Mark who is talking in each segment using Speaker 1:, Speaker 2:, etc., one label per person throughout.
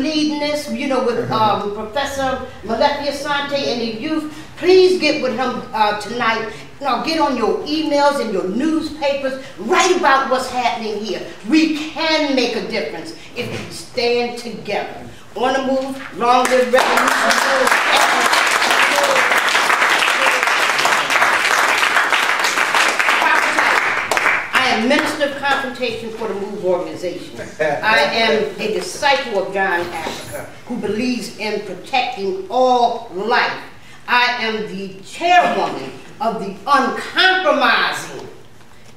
Speaker 1: leading this, you know, with Professor Malefia Sante and the youth. Please get with him tonight. Now get on your emails and your newspapers. Write about what's happening here. We can make a difference if we stand together. On the move, long live revolution. I am Minister of Confrontation for the MOVE organization. I am a disciple of John Africa who believes in protecting all life. I am the chairwoman of the uncompromising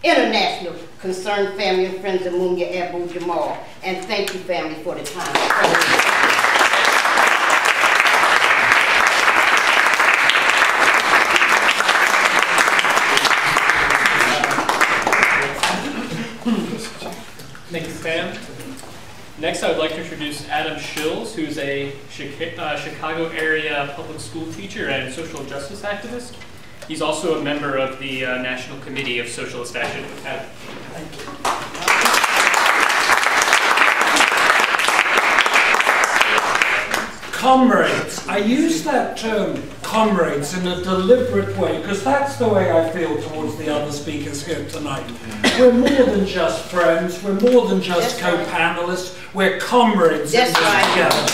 Speaker 1: International Concerned Family and Friends of Mumia, Jamal. And thank you, family, for the time.
Speaker 2: Thank you, Pam. Next, I would like to introduce Adam Shils, who's a Chicago area public school teacher and social justice activist. He's also a member of the National Committee of Socialist Action. Adam. Thank you.
Speaker 3: Comrades. I use that term, comrades, in a deliberate way, because that's the way I feel towards the other speakers here tonight. We're more than just friends, we're more than just co-panelists, we're comrades in this together.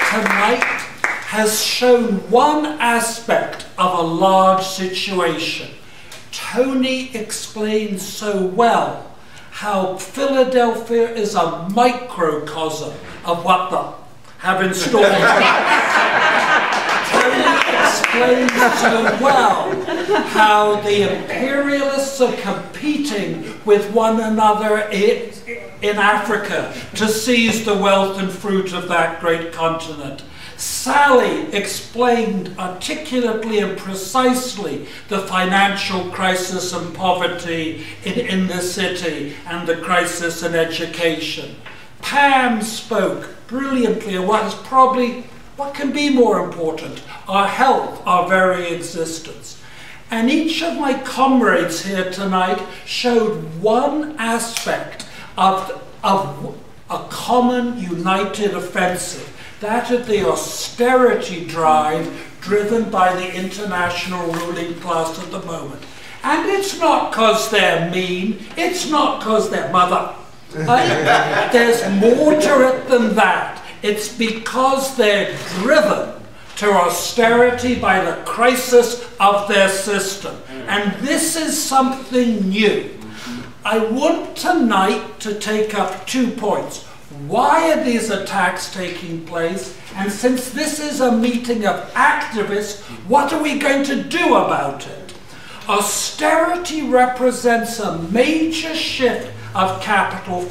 Speaker 3: Tonight has shown one aspect of a large situation. Tony explained so well how Philadelphia is a microcosm of what they have in store. Tony explained so well how the imperialists are competing with one another in Africa to seize the wealth and fruit of that great continent. Sally explained articulately and precisely the financial crisis and poverty in the city and the crisis in education. Pam spoke brilliantly of what can be more important, our health, our very existence. And each of my comrades here tonight showed one aspect of a common united offensive. That of the austerity drive driven by the international ruling class at the moment. And it's not because they're mean, it's not because they're mother. There's more to it than that. It's because they're driven to austerity by the crisis of their system. And this is something new. I want tonight to take up 2 points. Why are these attacks taking place? And since this is a meeting of activists, what are we going to do about it? Austerity represents a major shift of capital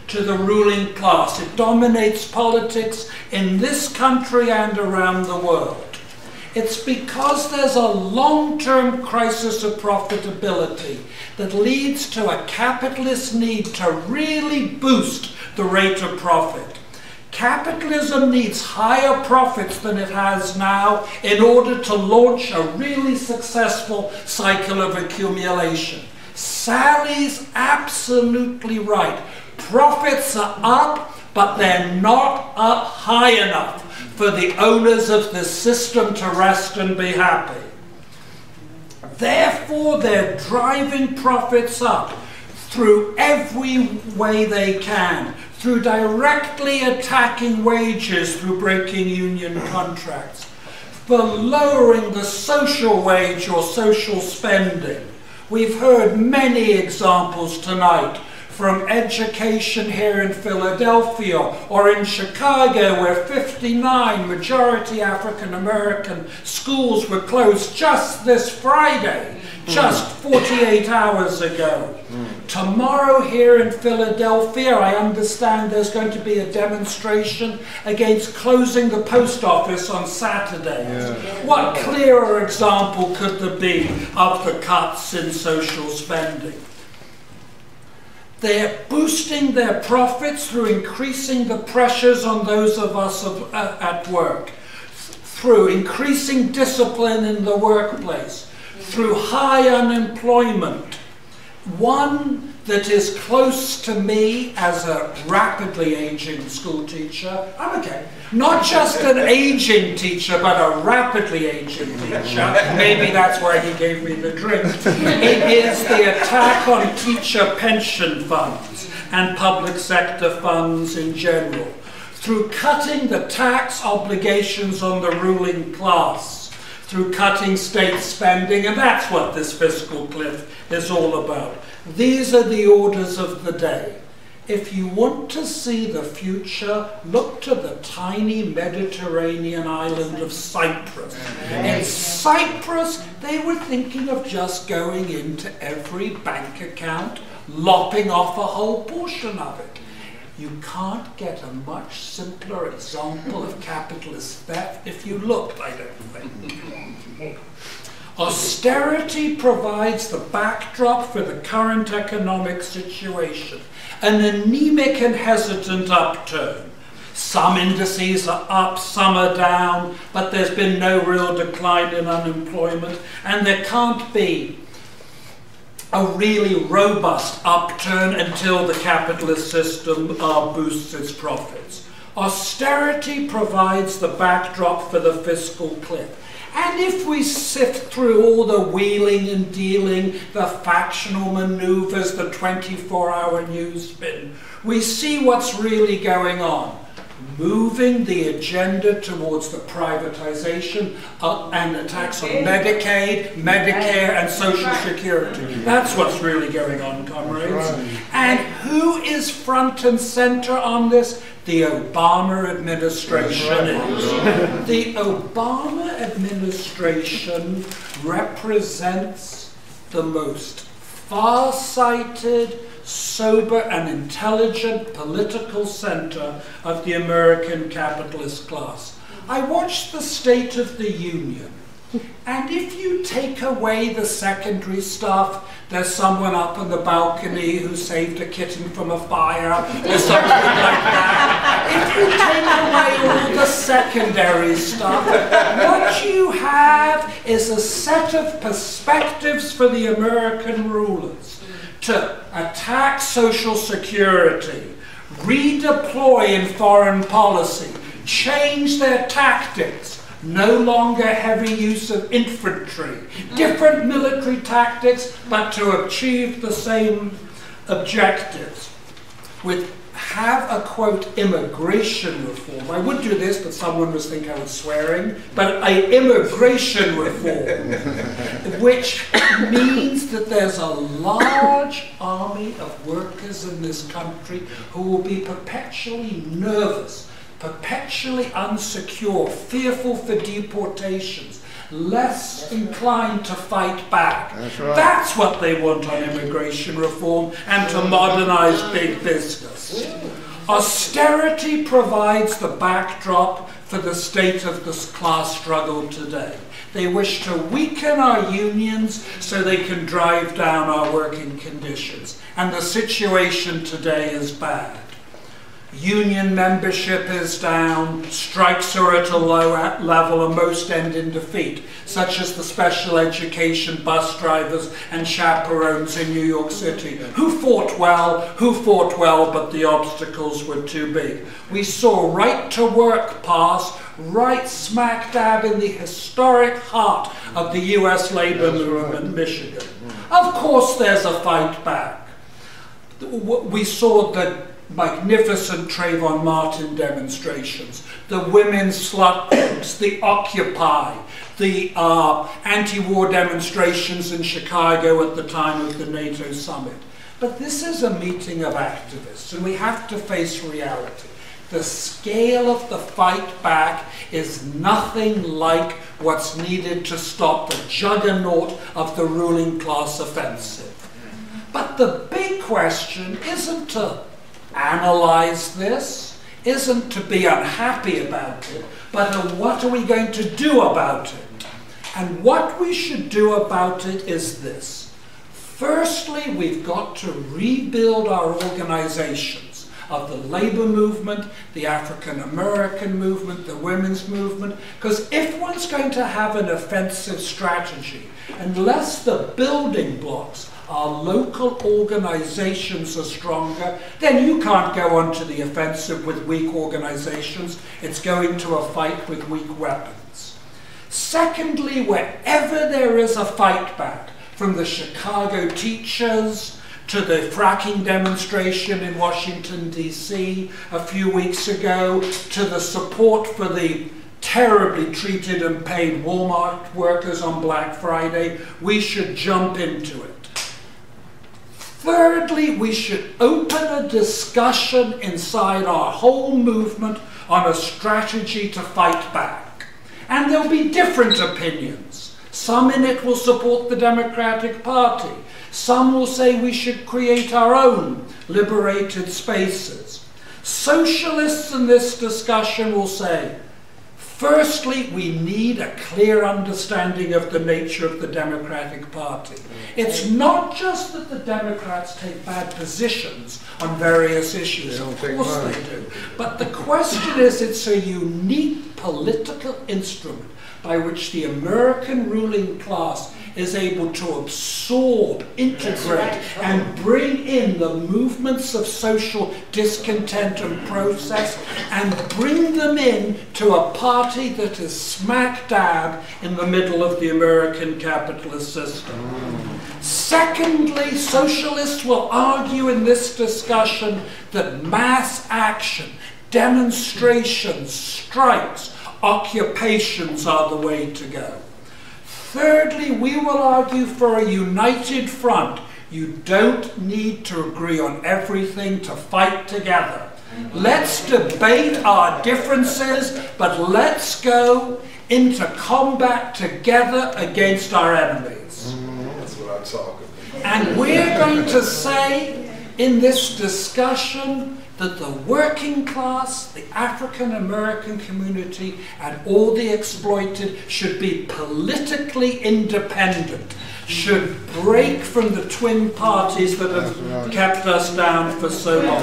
Speaker 3: to the ruling class. It dominates politics in this country and around the world. It's because there's a long-term crisis of profitability that leads to a capitalist need to really boost the rate of profit. Capitalism needs higher profits than it has now in order to launch a really successful cycle of accumulation. Sally's absolutely right. Profits are up, but they're not up high enough for the owners of the system to rest and be happy. Therefore, they're driving profits up through every way they can, through directly attacking wages through breaking union contracts, for lowering the social wage or social spending. We've heard many examples tonight, from education here in Philadelphia or in Chicago, where 59 majority African American schools were closed just this Friday, just 48 hours ago. Tomorrow here in Philadelphia, I understand there's going to be a demonstration against closing the post office on Saturday. What clearer example could there be of the cuts in social spending? They're boosting their profits through increasing the pressures on those of us at work, through increasing discipline in the workplace, through high unemployment, One that is close to me as a rapidly aging school teacher. I'm okay. Not just an aging teacher, but a rapidly aging teacher. Maybe that's why he gave me the drink. It is the attack on teacher pension funds and public sector funds in general, through cutting the tax obligations on the ruling class, through cutting state spending, and that's what this fiscal cliff is all about. These are the orders of the day. If you want to see the future, look to the tiny Mediterranean island of Cyprus. In Cyprus, they were thinking of just going into every bank account, lopping off a whole portion of it. You can't get a much simpler example of capitalist theft if you looked, I don't think. Austerity provides the backdrop for the current economic situation, an anemic and hesitant upturn. Some indices are up, some are down, but there's been no real decline in unemployment, and there can't be a really robust upturn until the capitalist system boosts its profits. Austerity provides the backdrop for the fiscal cliff. And if we sift through all the wheeling and dealing, the factional maneuvers, the 24-hour news spin, we see what's really going on. Moving the agenda towards the privatization and attacks on Medicaid, Medicare, and Social Security. That's what's really going on, comrades. And who is front and center on this? The Obama administration is. The Obama administration represents the most far-sighted, sober and intelligent political center of the American capitalist class. I watched the State of the Union, and if you take away the secondary stuff, there's someone up on the balcony who saved a kitten from a fire, or something like that. If you take away all the secondary stuff, what you have is a set of perspectives for the American rulers to attack Social Security, redeploy in foreign policy, change their tactics, no longer heavy use of infantry, different military tactics, but to achieve the same objectives. Have a, quote, immigration reform. I would do this, but someone was thinking I was swearing, but an immigration reform, which means that there's a large army of workers in this country who will be perpetually nervous, perpetually unsecure, fearful for deportations, less inclined to fight back.
Speaker 4: That's right.
Speaker 3: That's what they want on immigration reform and to modernize big business. Austerity provides the backdrop for the state of this class struggle today. They wish to weaken our unions so they can drive down our working conditions. And the situation today is bad. Union membership is down, strikes are at a low level and most end in defeat, such as the special education bus drivers and chaperones in New York City, who fought well, but the obstacles were too big. We saw right to work pass right smack dab in the historic heart of the US labor movement, Michigan. Of course there's a fight back. We saw the magnificent Trayvon Martin demonstrations, the women's slut groups, the Occupy, the anti-war demonstrations in Chicago at the time of the NATO summit. But this is a meeting of activists, and we have to face reality. The scale of the fight back is nothing like what's needed to stop the juggernaut of the ruling class offensive. But the big question isn't to analyze this, isn't to be unhappy about it, but what are we going to do about it? And what we should do about it is this. Firstly, we've got to rebuild our organizations of the labor movement, the African American movement, the women's movement, because if one's going to have an offensive strategy, unless the building blocks our local organizations are stronger, then you can't go onto the offensive with weak organizations. It's going to a fight with weak weapons. Secondly, wherever there is a fight back, from the Chicago teachers to the fracking demonstration in Washington, D.C. a few weeks ago, to the support for the terribly treated and paid Walmart workers on Black Friday, we should jump into it. Thirdly, we should open a discussion inside our whole movement on a strategy to fight back. And there'll be different opinions. Some in it will support the Democratic Party. Some will say we should create our own liberated spaces. Socialists in this discussion will say, firstly, we need a clear understanding of the nature of the Democratic Party. It's not just that the Democrats take bad positions on various issues, of course they do. But the question is, it's a unique political instrument by which the American ruling class is able to absorb, integrate, and bring in the movements of social discontent and protest and bring them in to a party that is smack dab in the middle of the American capitalist system. Secondly, socialists will argue in this discussion that mass action, demonstrations, strikes, occupations are the way to go. Thirdly, we will argue for a united front. You don't need to agree on everything to fight together. Let's debate our differences, but let's go into combat together against our enemies.
Speaker 4: That's what I'm talking about.
Speaker 3: And we're going to say in this discussion that the working class, the African American community, and all the exploited should be politically independent, should break from the twin parties that have kept us down for so long.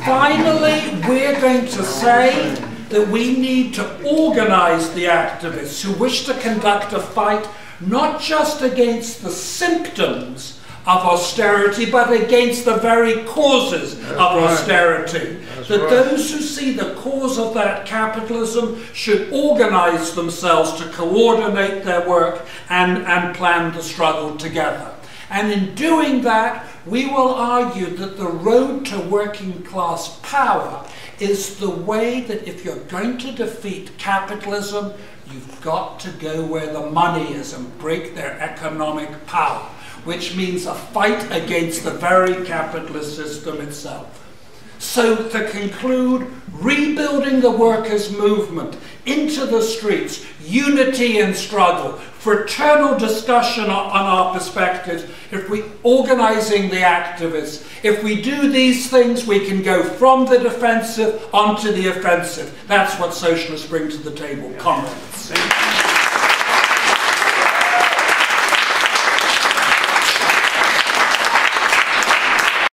Speaker 3: Finally, we're going to say that we need to organize the activists who wish to conduct a fight not just against the symptoms of austerity, but against the very causes of austerity. That those who see the cause of that capitalism should organize themselves to coordinate their work and plan the struggle together. And in doing that, we will argue that the road to working class power is the way that if you're going to defeat capitalism, you've got to go where the money is and break their economic power, which means a fight against the very capitalist system itself. So to conclude, rebuilding the workers' movement into the streets, unity and struggle, fraternal discussion on our perspectives, organizing the activists. If we do these things, we can go from the defensive onto the offensive. That's what socialists bring to the table. Comrades.